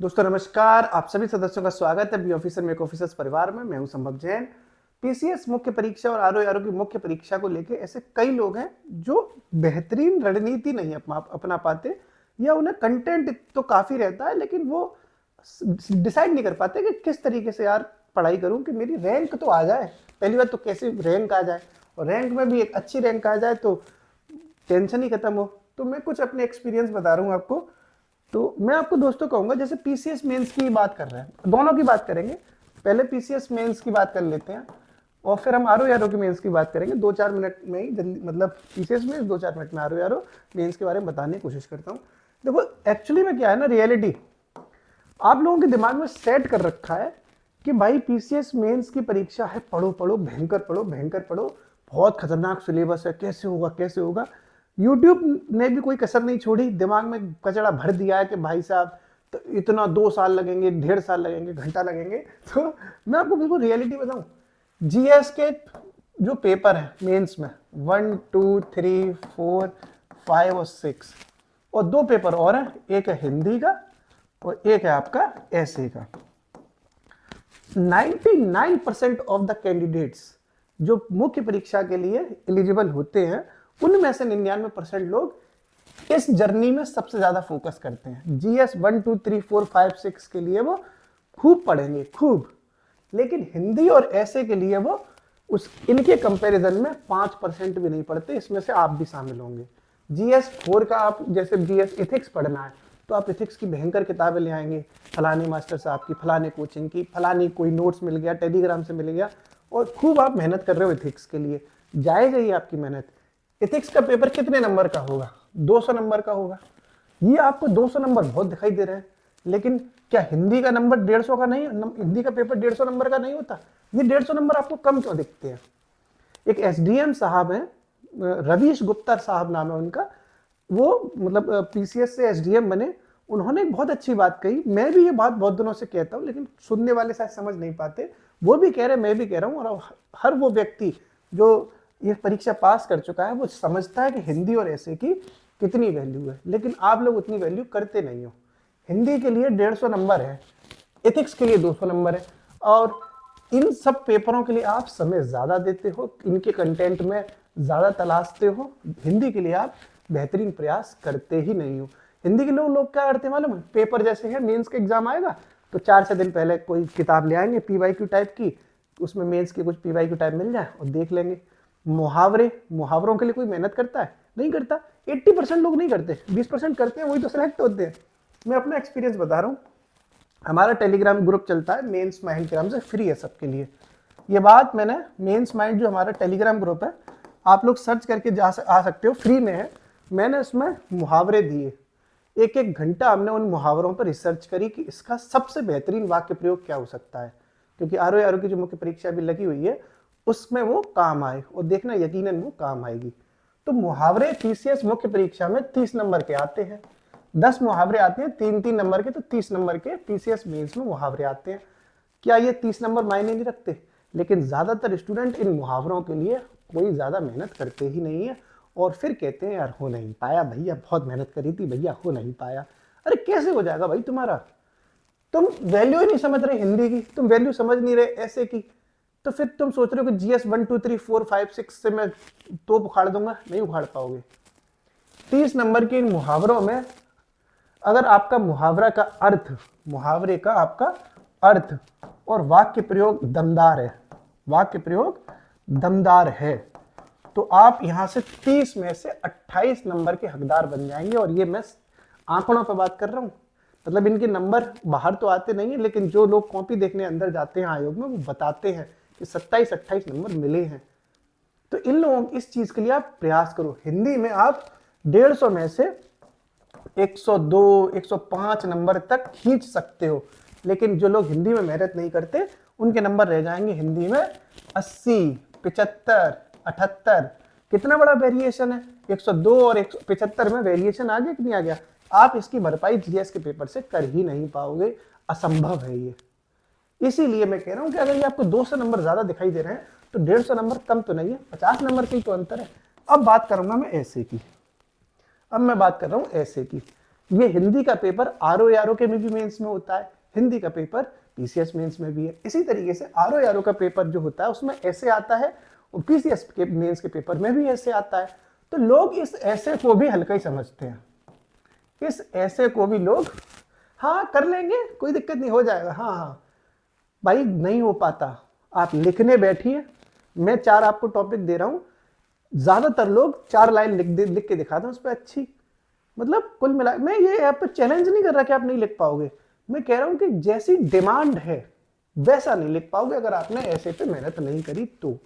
दोस्तों नमस्कार, आप सभी सदस्यों का स्वागत है बी ऑफिसर मेक ऑफिसर्स परिवार में। मैं हूं संभव जैन। पीसीएस मुख्य परीक्षा और आरओ की मुख्य परीक्षा को लेके ऐसे कई लोग हैं जो बेहतरीन रणनीति नहीं अपना पाते, या उन्हें कंटेंट तो काफी रहता है लेकिन वो डिसाइड नहीं कर पाते कि किस तरीके से यार पढ़ाई करूं कि मेरी रैंक तो आ जाए। पहली बात तो कैसे रैंक आ जाए, और रैंक में भी एक अच्छी रैंक आ जाए तो टेंशन ही खत्म हो। तो मैं कुछ अपने एक्सपीरियंस बता रहा हूँ आपको। तो मैं आपको दोस्तों कहूंगा, जैसे पीसीएस मेंस की बात कर रहे हैं, दोनों की बात करेंगे। पहले पीसीएस मेंस की बात कर लेते हैं और फिर हम आरओ की मेंस की बात करेंगे। 2-4 मिनट में ही जल्दी, मतलब पीसीएस में 2-4 मिनट में आरओ मेंस के बारे में बताने की कोशिश करता हूँ। देखो एक्चुअली में क्या है ना, रियलिटी आप लोगों के दिमाग में सेट कर रखा है कि भाई पीसीएस मेंस की परीक्षा है, पढ़ो पढ़ो भयंकर पढ़ो भयंकर पढ़ो, बहुत खतरनाक सिलेबस है, कैसे होगा कैसे होगा। यूट्यूब ने भी कोई कसर नहीं छोड़ी, दिमाग में कचड़ा भर दिया है कि भाई साहब तो इतना 2 साल लगेंगे, 1.5 साल लगेंगे, घंटा लगेंगे। तो मैं आपको बिल्कुल रियलिटी बताऊं, जीएस के जो पेपर है मेंस में 1, 2, 3, 4, 5 और 6, और 2 पेपर और हैं, एक है हिंदी का और एक है आपका ऐसे का। 99% ऑफ द कैंडिडेट्स जो मुख्य परीक्षा के लिए एलिजिबल होते हैं, उनमें से 99% लोग इस जर्नी में सबसे ज्यादा फोकस करते हैं। जीएस 1, 2, 3, 4, 5, 6 के लिए वो खूब पढ़ेंगे खूब, लेकिन हिंदी और ऐसे के लिए वो इनके कंपैरिजन में 5% भी नहीं पढ़ते। इसमें से आप भी शामिल होंगे। जीएस 4 का आप जैसे जीएस इथिक्स पढ़ना है तो आप इथिक्स की भयंकर किताबें ले आएंगे, फलाने मास्टर साहब की, फलाने कोचिंग की, फलानी कोई नोट्स मिल गया, टेलीग्राम से मिल गया, और खूब आप मेहनत कर रहे हो इथिक्स के लिए। जायज है आपकी मेहनत। इथिक्स का पेपर कितने नंबर का होगा? 200 नंबर का होगा। ये आपको 200 नंबर बहुत दिखाई दे रहे हैं, लेकिन क्या हिंदी का नंबर 150 का नहीं? हिंदी का पेपर 150 नंबर का नहीं होता। ये 150 नंबर आपको कम क्यों दिखते हैं? एक एसडीएम साहब हैं, रवीश गुप्ता साहब नाम है उनका, वो मतलब पीसीएस से एसडीएम बने। उन्होंने एक बहुत अच्छी बात कही, मैं भी ये बात बहुत दिनों से कहता हूँ लेकिन सुनने वाले शायद समझ नहीं पाते। वो भी कह रहे, मैं भी कह रहा हूँ, और हर वो व्यक्ति जो ये परीक्षा पास कर चुका है वो समझता है कि हिंदी और ऐसे की कितनी वैल्यू है, लेकिन आप लोग उतनी वैल्यू करते नहीं हो। हिंदी के लिए 150 नंबर है, एथिक्स के लिए 200 नंबर है, और इन सब पेपरों के लिए आप समय ज्यादा देते हो, इनके कंटेंट में ज्यादा तलाशते हो। हिंदी के लिए आप बेहतरीन प्रयास करते ही नहीं हो। हिंदी के लोग क्या करते हैं मालूम है? पेपर जैसे है, मेंस का एग्जाम आएगा तो 4-6 दिन पहले कोई किताब ले आएंगे पीवाईक्यू टाइप की, उसमें मेंस के कुछ पीवाईक्यू टाइप मिल जाए और देख लेंगे। मुहावरों के लिए कोई मेहनत करता है? नहीं करता। 80% लोग नहीं करते, 20% करते हैं, वही तो सेलेक्ट होते हैं। मैं अपना एक्सपीरियंस बता रहा हूँ। हमारा टेलीग्राम ग्रुप चलता है मेंस माइंड के नाम से, फ्री है सबके लिए। ये बात मैंने मेंस माइंड जो हमारा टेलीग्राम ग्रुप है, आप लोग सर्च करके आ सकते हो, फ्री में है। मैंने उसमें मुहावरे दिए, 1-1 घंटा हमने उन मुहावरों पर रिसर्च करी कि इसका सबसे बेहतरीन वाक्य प्रयोग क्या हो सकता है, क्योंकि आरओ की जो मुख्य परीक्षा भी लगी हुई है उसमें वो काम आए, और देखना यकीनन वो काम आएगी। तो मुहावरे पीसीएस मुख्य परीक्षा में 30 नंबर के आते हैं। 10 मुहावरे आते हैं 3-3 नंबर के, तो 30 नंबर के पीसीएस मेंस में मुहावरे आते हैं। क्या ये 30 नंबर मायने नहीं रखते? लेकिन ज्यादातर स्टूडेंट इन मुहावरों के लिए कोई ज्यादा मेहनत करते ही नहीं है, और फिर कहते हैं यार हो नहीं पाया भैया, बहुत मेहनत करी थी भैया, हो नहीं पाया। अरे कैसे हो जाएगा भाई तुम्हारा? तुम वैल्यू ही नहीं समझ रहे हिंदी की, तुम वैल्यू समझ नहीं रहे ऐसे की, तो फिर तुम सोच रहे हो कि जीएस 1, 2, 3, 4, 5, 6 से मैं तोप उखाड़ दूंगा। नहीं उखाड़ पाओगे। 30 नंबर के इन मुहावरों में अगर आपका मुहावरे का आपका अर्थ और वाक्य प्रयोग दमदार है, तो आप यहां से 30 में से 28 नंबर के हकदार बन जाएंगे। और ये मैं आंकड़ों पर बात कर रहा हूं, मतलब इनके नंबर बाहर तो आते नहीं है, लेकिन जो लोग कॉपी देखने अंदर जाते हैं आयोग में, वो बताते हैं कि 27-28 नंबर मिले हैं। तो इन लोगों इस चीज के लिए आप प्रयास करो। हिंदी में आप 150 में से 102, 105 नंबर तक खींच सकते हो, लेकिन जो लोग हिंदी में मेहनत नहीं करते उनके नंबर रह जाएंगे हिंदी में 80, 75, 78। कितना बड़ा वेरिएशन है? 102 और 175 में वेरिएशन आ गया कि नहीं आ गया? आप इसकी भरपाई जीएस के पेपर से कर ही नहीं पाओगे, असंभव है ये। इसीलिए मैं कह रहा हूं कि अगर ये आपको 200 नंबर ज्यादा दिखाई दे रहे हैं तो 150 नंबर कम तो नहीं है, 50 नंबर की तो अंतर है। अब बात करूंगा मैं ऐसे की। अब मैं बात कर रहा हूं ऐसे की। ये हिंदी का पेपर आरओ आरओ के में भी मेंस में होता है, हिंदी का पेपर पीसीएस मेंस में भी है। इसी तरीके से आरओ आरओ का पेपर जो होता है उसमें ऐसे आता है और पीसीएस के मेंस के पेपर में भी ऐसे आता है। तो लोग इस ऐसे को भी हल्का ही समझते हैं, इस ऐसे को भी लोग हाँ कर लेंगे, कोई दिक्कत नहीं, हो जाएगा, हाँ हाँ भाई नहीं हो पाता। आप लिखने बैठिए, मैं 4 आपको टॉपिक दे रहा हूँ, ज्यादातर लोग 4 लाइन लिख के दिखाते हैं उस पर अच्छी। मतलब कुल मिला, मैं ये आप पर चैलेंज नहीं कर रहा कि आप नहीं लिख पाओगे, मैं कह रहा हूं कि जैसी डिमांड है वैसा नहीं लिख पाओगे अगर आपने ऐसे पे मेहनत नहीं करी तो।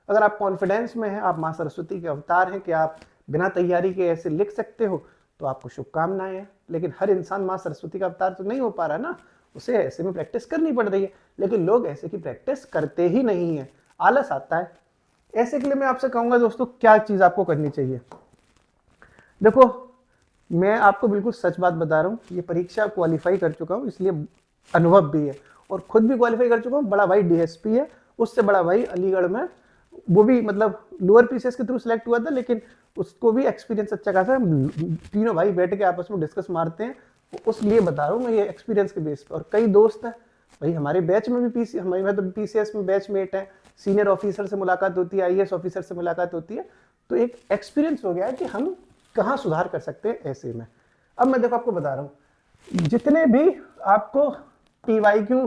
अगर आप कॉन्फिडेंस में हैं, आप माँ सरस्वती के अवतार हैं कि आप बिना तैयारी के ऐसे लिख सकते हो, तो आपको शुभकामनाएं हैं। लेकिन हर इंसान माँ सरस्वती का अवतार तो नहीं हो पा रहा ना, उसे ऐसे में प्रैक्टिस करनी पड़ रही है। लेकिन लोग ऐसे की प्रैक्टिस करते ही नहीं है, आलस आता है। ऐसे के लिए मैं आपसे कहूंगा दोस्तों, क्या चीज आपको करनी चाहिए। देखो मैं आपको बिल्कुल सच बात बता रहा हूँ, ये परीक्षा क्वालिफाई कर चुका हूँ, इसलिए अनुभव भी है, और खुद भी क्वालिफाई कर चुका हूँ। बड़ा भाई डीएसपी है, उससे बड़ा भाई अलीगढ़ में, वो भी मतलब लोअर पीसीएस के थ्रू सिलेक्ट हुआ था, लेकिन उसको भी एक्सपीरियंस अच्छा खासा है। तीनों भाई बैठ के आपस में डिस्कस मारते हैं, उस लिए बता रहा हूँ मैं ये एक्सपीरियंस के बेस पर। और कई दोस्त हैं भाई हमारे बैच में भी हमारे तो पीसीएस में बैचमेट है, सीनियर ऑफिसर से मुलाकात होती है, आईएएस ऑफिसर से मुलाकात होती है, तो एक एक्सपीरियंस हो गया है कि हम कहाँ सुधार कर सकते हैं ऐसे में। अब मैं देखो आपको बता रहा हूँ, जितने भी आपको पीवाईक्यू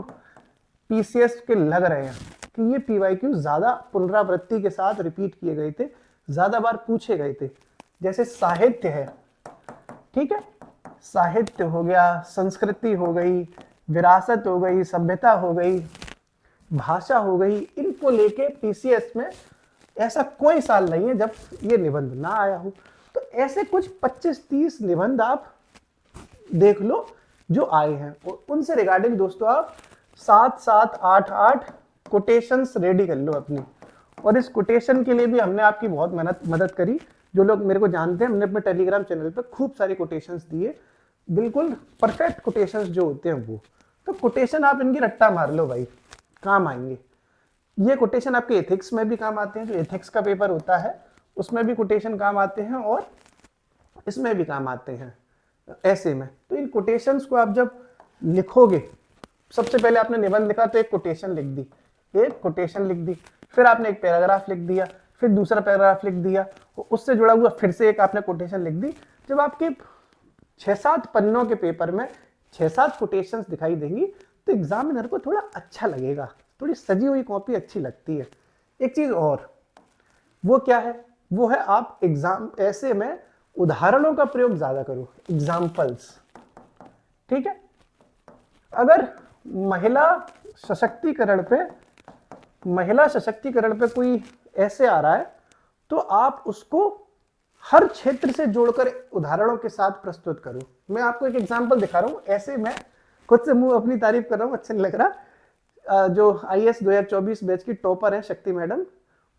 पीसीएस के लग रहे हैं कि ये पीवाईक्यू ज्यादा पुनरावृत्ति के साथ रिपीट किए गए थे, ज्यादा बार पूछे गए थे, जैसे साहित्य है, ठीक है, साहित्य हो गया, संस्कृति हो गई, विरासत हो गई, सभ्यता हो गई, भाषा हो गई, इनको लेके पीसीएस में ऐसा कोई साल नहीं है जब ये निबंध ना आया हो। तो ऐसे कुछ 25-30 निबंध आप देख लो जो आए हैं, और उनसे रिगार्डिंग दोस्तों आप 7-7, 8-8 कोटेशंस रेडी कर लो अपनी। और इस कोटेशन के लिए भी हमने आपकी बहुत मदद करी। जो लोग मेरे को जानते हैं, हमने अपने टेलीग्राम चैनल पे खूब सारे कोटेशंस दिए, बिल्कुल परफेक्ट कोटेशंस जो होते हैं वो। तो कोटेशन आप इनकी रट्टा मार लो भाई, काम आएंगे। ये कोटेशन आपके एथिक्स में भी काम आते हैं, जो एथिक्स का पेपर होता है उसमें भी कोटेशन काम आते हैं, और इसमें भी काम आते हैं ऐसे में। तो इन कोटेशंस को आप जब लिखोगे, सबसे पहले आपने निबंध लिखा तो एक कोटेशन लिख दी, एक कोटेशन लिख दी, फिर आपने एक पैराग्राफ लिख दिया, फिर दूसरा पैराग्राफ लिख दिया, उससे जुड़ा हुआ फिर से एक आपने कोटेशन लिख दी। जब आपके 6-7 पन्नों के पेपर में 6-7 कोटेशंस दिखाई देंगी तो एग्जामिनर को थोड़ा अच्छा लगेगा, थोड़ी सजी हुई कॉपी अच्छी लगती है। एक चीज और, वो क्या है, वो है आप एग्जाम ऐसे में उदाहरणों का प्रयोग ज्यादा करो, एग्जाम्पल्स, ठीक है। अगर महिला सशक्तिकरण पे कोई ऐसे आ रहा है तो आप उसको हर क्षेत्र से जोड़कर उदाहरणों के साथ प्रस्तुत करो। मैं आपको एक एग्जांपल दिखा रहा हूं, ऐसे मैं खुद से मुंह अपनी तारीफ कर रहा हूं, अच्छा नहीं लग रहा। जो आईएएस 2024 बैच की टॉपर है शक्ति मैडम,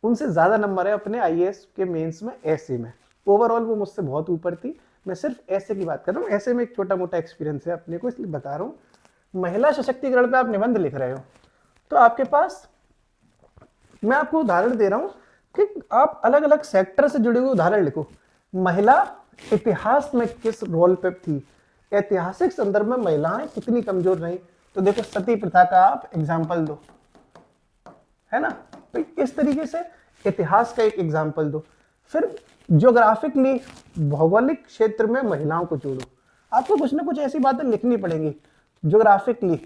उनसे ज्यादा नंबर है अपने आईएएस के मेंस में ऐसे में। ओवरऑल वो मुझसे बहुत ऊपर थी, मैं सिर्फ ऐसे की बात कर रहा हूँ। ऐसे में एक छोटा मोटा एक्सपीरियंस है अपने को, इसलिए बता रहा हूँ। महिला सशक्तिकरण पे आप निबंध लिख रहे हो तो आपके पास, मैं आपको उदाहरण दे रहा हूं कि आप अलग अलग सेक्टर से जुड़े हुए उदाहरण लिखो। महिला इतिहास में किस रोल पे थी, ऐतिहासिक संदर्भ में महिलाएं कितनी कमजोर रही, तो देखो सती प्रथा का आप एग्जाम्पल दो, है ना। तो इस तरीके से इतिहास का एक एग्जाम्पल दो। फिर ज्योग्राफिकली, भौगोलिक क्षेत्र में महिलाओं को जोड़ो। आपको कुछ ना कुछ ऐसी बातें लिखनी पड़ेंगी ज्योग्राफिकली,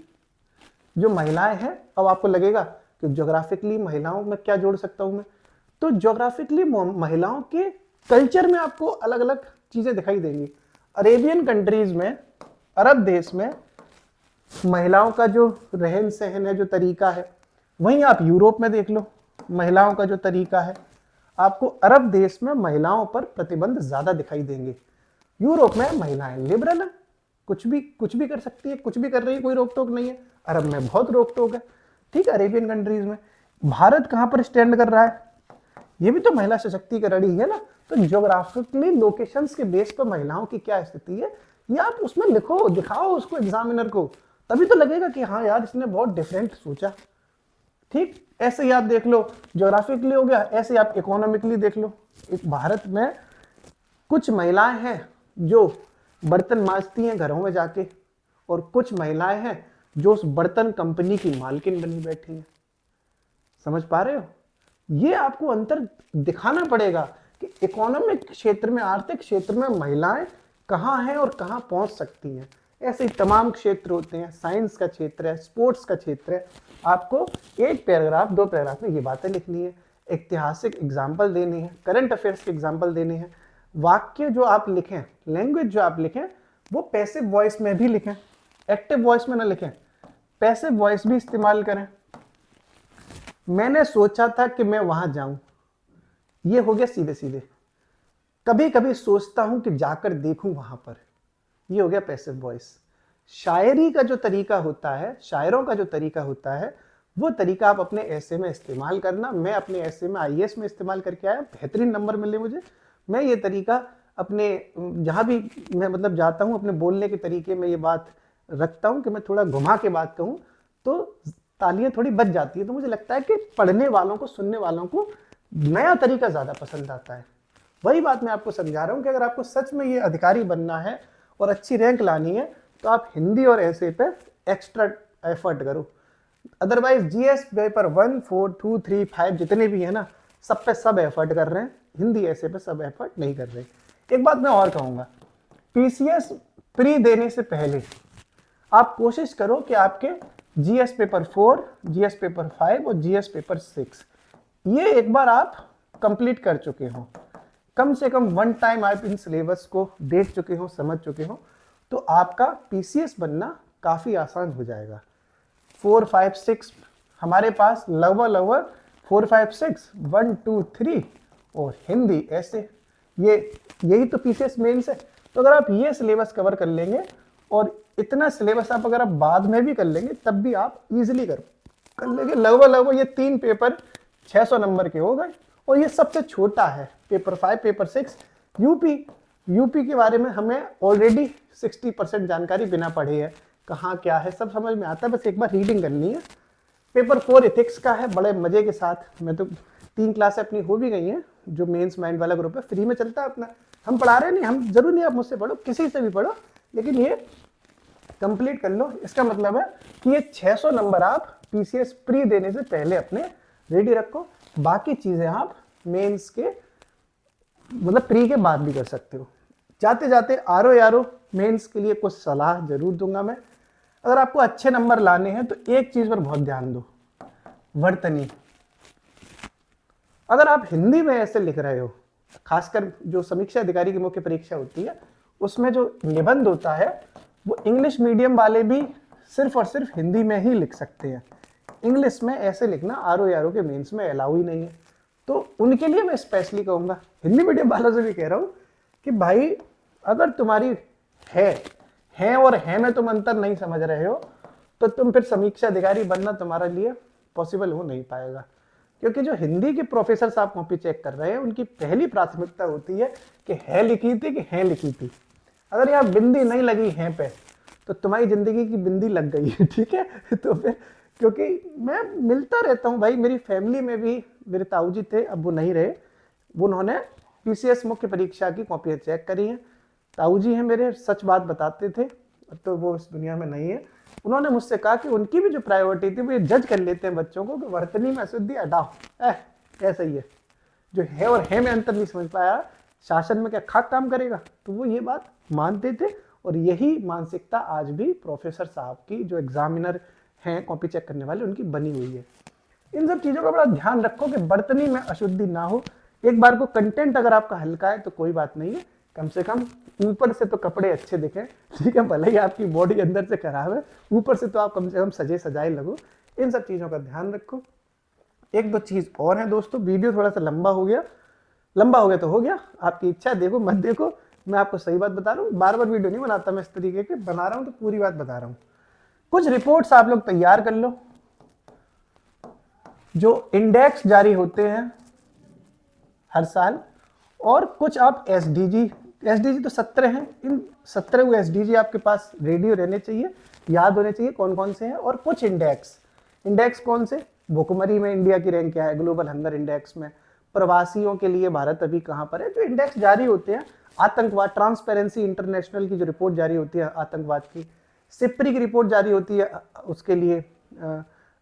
जो महिलाएं हैं। अब आपको लगेगा कि ज्योग्राफिकली महिलाओं में क्या जोड़ सकता हूं मैं, तो ज्योग्राफिकली महिलाओं के कल्चर में आपको अलग अलग चीजें दिखाई देंगी। अरेबियन कंट्रीज में, अरब देश में महिलाओं का जो रहन सहन है, जो तरीका है, वहीं आप यूरोप में देख लो महिलाओं का जो तरीका है, आपको अरब देश में महिलाओं पर प्रतिबंध ज्यादा दिखाई देंगे। यूरोप में महिलाएं लिबरल है, कुछ भी कर सकती है, कुछ भी कर रही है, कोई रोक टोक नहीं है। अरब में बहुत रोक टोक है, ठीक है, अरेबियन कंट्रीज में। भारत कहां पर स्टैंड कर रहा है, ये भी तो महिला सशक्तिकरण ही है ना। तो ज्योग्राफिकली लोकेशंस के बेस पर महिलाओं की क्या स्थिति है, ये आप उसमें लिखो, दिखाओ उसको एग्जामिनर को, तभी तो लगेगा कि हाँ यार इसने बहुत डिफरेंट सोचा। ठीक, ऐसे ही आप देख लो, ज्योग्राफिकली हो गया, ऐसे ही आप इकोनॉमिकली देख लो। भारत में कुछ महिलाएं हैं जो बर्तन मांजती हैं घरों में जाके, और कुछ महिलाएं हैं जो उस बर्तन कंपनी की मालकिन बनी बैठी हैं। समझ पा रहे हो? ये आपको अंतर दिखाना पड़ेगा कि इकोनॉमिक क्षेत्र में, आर्थिक क्षेत्र में महिलाएं कहाँ हैं और कहाँ पहुंच सकती हैं। ऐसे ही तमाम क्षेत्र होते हैं, साइंस का क्षेत्र है, स्पोर्ट्स का क्षेत्र है। आपको एक पैराग्राफ 2 पैराग्राफ में ये बातें लिखनी है, ऐतिहासिक एग्जाम्पल देनी है, करंट अफेयर्स के एग्जाम्पल देने हैं। वाक्य जो आप लिखें, लैंग्वेज जो आप लिखें, वो पैसिव वॉइस में भी लिखें, एक्टिव वॉइस में ना लिखें, पैसिव वॉइस भी इस्तेमाल करें। मैंने सोचा था कि मैं वहां जाऊं, ये हो गया सीधे सीधे। कभी कभी सोचता हूं कि जाकर देखूं वहां पर, ये हो गया पैसिव वॉइस। शायरी का जो तरीका होता है, शायरों का जो तरीका होता है, वो तरीका आप अपने ऐसे में इस्तेमाल करना। मैं अपने ऐसे में आईएएस में इस्तेमाल करके आया, बेहतरीन नंबर मिले मुझे। मैं ये तरीका अपने जहाँ भी मैं मतलब जाता हूँ, अपने बोलने के तरीके में ये बात रखता हूँ कि मैं थोड़ा घुमा के बात कहूँ तो तालियां थोड़ी बच जाती है। तो मुझे लगता है कि पढ़ने वालों को, सुनने वालों को नया तरीका ज़्यादा पसंद आता है। वही बात मैं आपको समझा रहा हूँ कि अगर आपको सच में ये अधिकारी बनना है और अच्छी रैंक लानी है तो आप हिंदी और ऐसे पे एक्स्ट्रा एफर्ट करो। अदरवाइज जीएस पेपर 1, 4, 2, 3, 5 जितने भी है ना, सब पे सब एफर्ट कर रहे हैं, हिंदी ऐसे पे सब एफर्ट नहीं कर रहे। एक बात मैं और कहूँगा, पीसीएस प्री देने से पहले आप कोशिश करो कि आपके जीएस पेपर 4, जीएस पेपर 5 और जीएस पेपर 6 ये एक बार आप कंप्लीट कर चुके हो, कम से कम 1 टाइम आप इन सिलेबस को देख चुके हो, समझ चुके हो, तो आपका पीसीएस बनना काफ़ी आसान हो जाएगा। 4, 5, 6 हमारे पास लगभग 4, 5, 6, 1, 2, 3 और हिंदी ऐसे, यही तो पीसीएस मेंस है। तो अगर आप ये सिलेबस कवर कर लेंगे और इतना सिलेबस आप अगर आप बाद में भी कर लेंगे तब भी आप इजीली कर लेंगे। लगभग ये 3 पेपर 600 नंबर के हो गए। और ये सबसे छोटा है, पेपर 5, पेपर 6 यूपी के बारे में हमें ऑलरेडी 60% जानकारी बिना पढ़े है, कहाँ क्या है सब समझ में आता है, बस एक बार रीडिंग करनी है। पेपर 4 इथिक्स का है, बड़े मजे के साथ। मैं तो 3 क्लासें अपनी हो भी गई हैं, जो मेंस माइंड वाला ग्रुप है, फ्री में चलता है अपना, हम पढ़ा रहे नहीं, हम जरूर नहीं आप मुझसे पढ़ो, किसी से भी पढ़ो, लेकिन ये कंप्लीट कर लो। इसका मतलब है कि ये 600 नंबर आप पीसीएस प्री देने से पहले अपने रेडी रखो। बाकी चीजें आप मेंस के मतलब प्री के बाद भी कर सकते हो। जाते जाते यारो मेंस के लिए कुछ सलाह जरूर दूंगा मैं। अगर आपको अच्छे नंबर लाने हैं तो एक चीज पर बहुत ध्यान दो, वर्तनी। अगर आप हिंदी में ऐसे लिख रहे हो, खासकर जो समीक्षा अधिकारी की मुख्य परीक्षा होती है उसमें जो निबंध होता है वो इंग्लिश मीडियम वाले भी सिर्फ और सिर्फ हिंदी में ही लिख सकते हैं। इंग्लिश में ऐसे लिखना यारो के मेंस में अलाउ ही नहीं है। तो उनके लिए मैं स्पेशली कहूँगा, हिंदी मीडियम वालों से भी कह रहा हूँ कि भाई अगर तुम्हारी है और है में तुम अंतर नहीं समझ रहे हो तो तुम फिर समीक्षा अधिकारी बनना तुम्हारे लिए पॉसिबल हो नहीं पाएगा। क्योंकि जो हिंदी के प्रोफेसर साहब कॉपी चेक कर रहे हैं उनकी पहली प्राथमिकता होती है कि है लिखी थी कि है लिखी थी। अगर यहाँ बिंदी नहीं लगी है पे तो तुम्हारी जिंदगी की बिंदी लग गई है, ठीक है। तो फिर क्योंकि मैं मिलता रहता हूँ भाई, मेरी फैमिली में भी मेरे ताऊ जी थे, अब वो नहीं रहे, वो उन्होंने पीसीएस मुख्य परीक्षा की कॉपियाँ चेक करी हैं। ताऊ जी हैं मेरे, सच बात बताते थे, अब तो वो इस दुनिया में नहीं है। उन्होंने मुझसे कहा कि उनकी भी जो प्रायोरिटी थी वो ये जज कर लेते हैं बच्चों को कि वर्तनी में अशुद्धि हटाओ, ऐसा ही है, जो है और है में अंतर नहीं समझ पाया, शासन में क्या खाक काम करेगा। तो वो ये बात मानते थे और यही मानसिकता आज भी प्रोफेसर साहब की, जो एग्जामिनर हैं कॉपी चेक करने वाले, उनकी बनी हुई है। इन सब चीज़ों का बड़ा ध्यान रखो कि बर्तनी में अशुद्धि ना हो। एक बार को कंटेंट अगर आपका हल्का है तो कोई बात नहीं है, कम से कम ऊपर से तो कपड़े अच्छे दिखें, ठीक है, भले ही आपकी बॉडी अंदर से खराब है, ऊपर से तो आप कम से कम सजे सजाए लगो। इन सब चीज़ों का ध्यान रखो। 1-2 चीज़ और है दोस्तों, वीडियो थोड़ा सा लंबा हो गया तो हो गया, आपकी इच्छा, देखो मत देखो, मैं आपको सही बात बता रहा हूँ, बार बार वीडियो नहीं बनाता मैं इस तरीके के, बना रहा हूँ तो पूरी बात बता रहा हूँ। कुछ रिपोर्ट्स आप लोग तैयार कर लो, जो इंडेक्स जारी होते हैं हर साल, और कुछ आप एसडीजी तो 17 हैं, इन 17 वो एसडीजी आपके पास रेडी रहने चाहिए, याद होने चाहिए कौन कौन से हैं। और कुछ इंडेक्स कौन से, भुखमरी में इंडिया की रैंक क्या है, ग्लोबल हंगर इंडेक्स में, प्रवासियों के लिए भारत अभी कहाँ पर है, जो इंडेक्स जारी होते हैं आतंकवाद, ट्रांसपेरेंसी इंटरनेशनल की जो रिपोर्ट जारी होती है आतंकवाद की, सिप्री की रिपोर्ट जारी होती है उसके लिए,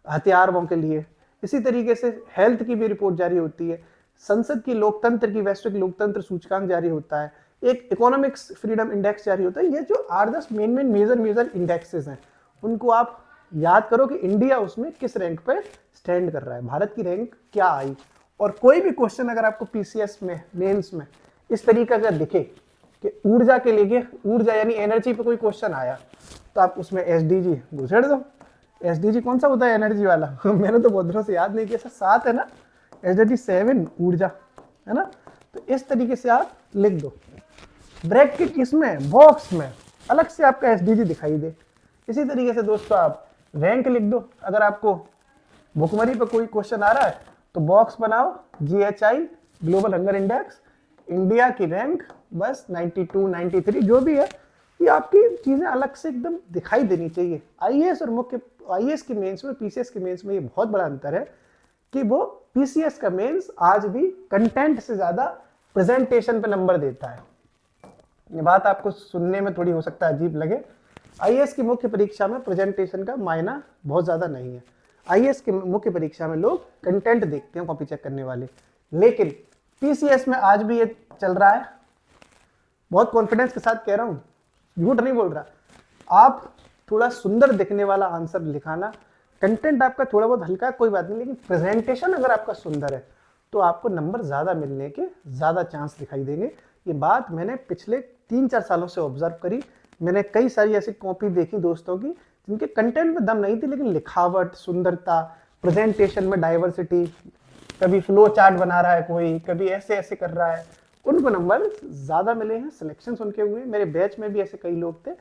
हथियारों के लिए। इसी तरीके से हेल्थ की भी रिपोर्ट जारी होती है, संसद की लोकतंत्र की वैश्विक लोकतंत्र सूचकांक जारी होता है, एक इकोनॉमिक्स फ्रीडम इंडेक्स जारी होता है। ये जो 8-10 मेन मेजर इंडेक्सेस हैं, उनको आप याद करो कि इंडिया उसमें किस रैंक पे स्टैंड कर रहा है, भारत की रैंक क्या आई। और कोई भी क्वेश्चन अगर आपको पीसीएस में, मेंस में इस तरीके का दिखे कि ऊर्जा के लिए, ऊर्जा यानी एनर्जी पे कोई क्वेश्चन आया, तो आप उसमें एसडीजी घुसेड़ दो। एसडीजी कौन सा होता है एनर्जी वाला मैंने तो बहुत दिनों से याद नहीं किया, 7 है ना, एसडीजी 7 ऊर्जा है ना। तो इस तरीके से आप लिख दो, ब्रैकेट इसमें बॉक्स में अलग से आपका एसडीजी दिखाई दे। इसी तरीके से दोस्तों आप रैंक लिख दो। अगर आपको भुखमरी पे कोई क्वेश्चन आ रहा है तो बॉक्स बनाओ, GHI global hunger index, India की रैंक बस 92, 93 जो भी है, ये आपकी चीजें अलग से एकदम दिखाई देनी चाहिए। आईएएस और मुख्य आईएएस की मेंस में, पीसीएस की मेंस में ये बहुत बड़ा अंतर है कि वो पीसीएस का मेंस आज भी कंटेंट से ज्यादा प्रेजेंटेशन पे नंबर देता है। ये बात आपको सुनने में थोड़ी हो सकता है अजीब लगे, आईएएस की मुख्य परीक्षा में प्रेजेंटेशन का मायना बहुत ज्यादा नहीं है। आईएएस की मुख्य परीक्षा में लोग कंटेंट देखते हैं कॉपी चेक करने वाले, लेकिन पीसीएस में आज भी ये चल रहा है। बहुत कॉन्फिडेंस के साथ कह रहा हूँ, झूठ नहीं बोल रहा। आप थोड़ा सुंदर दिखने वाला आंसर लिखाना, कंटेंट आपका थोड़ा बहुत हल्का कोई बात नहीं, लेकिन प्रेजेंटेशन अगर आपका सुंदर है तो आपको नंबर ज्यादा मिलने के ज्यादा चांस दिखाई देंगे। ये बात मैंने पिछले 3-4 सालों से ऑब्जर्व करी। मैंने कई सारी ऐसी कॉपी देखी दोस्तों की जिनके कंटेंट में दम नहीं थी, लेकिन लिखावट, सुंदरता, प्रेजेंटेशन में डाइवर्सिटी, कभी फ्लो चार्ट बना रहा है कोई, कभी ऐसे ऐसे कर रहा है, उनको नंबर ज्यादा मिले हैं, सिलेक्शन उनके हुए। मेरे बैच में भी ऐसे कई लोग थे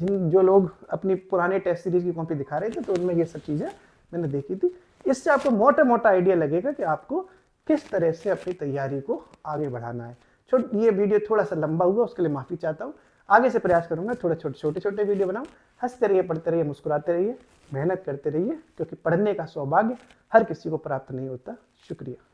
जो लोग अपनी पुराने टेस्ट सीरीज की कॉपी दिखा रहे थे, तो उनमें ये सब चीजें मैंने देखी थी। इससे आपको मोटा मोटा आइडिया लगेगा कि आपको किस तरह से अपनी तैयारी को आगे बढ़ाना है। ये वीडियो थोड़ा सा लंबा हुआ, उसके लिए माफी चाहता हूँ। आगे से प्रयास करूंगा थोड़े छोटे वीडियो बनाऊं। हंसते रहिए, पढ़ते रहिए, मुस्कुराते रहिए, मेहनत करते रहिए, क्योंकि पढ़ने का सौभाग्य हर किसी को प्राप्त नहीं होता। शुक्रिया।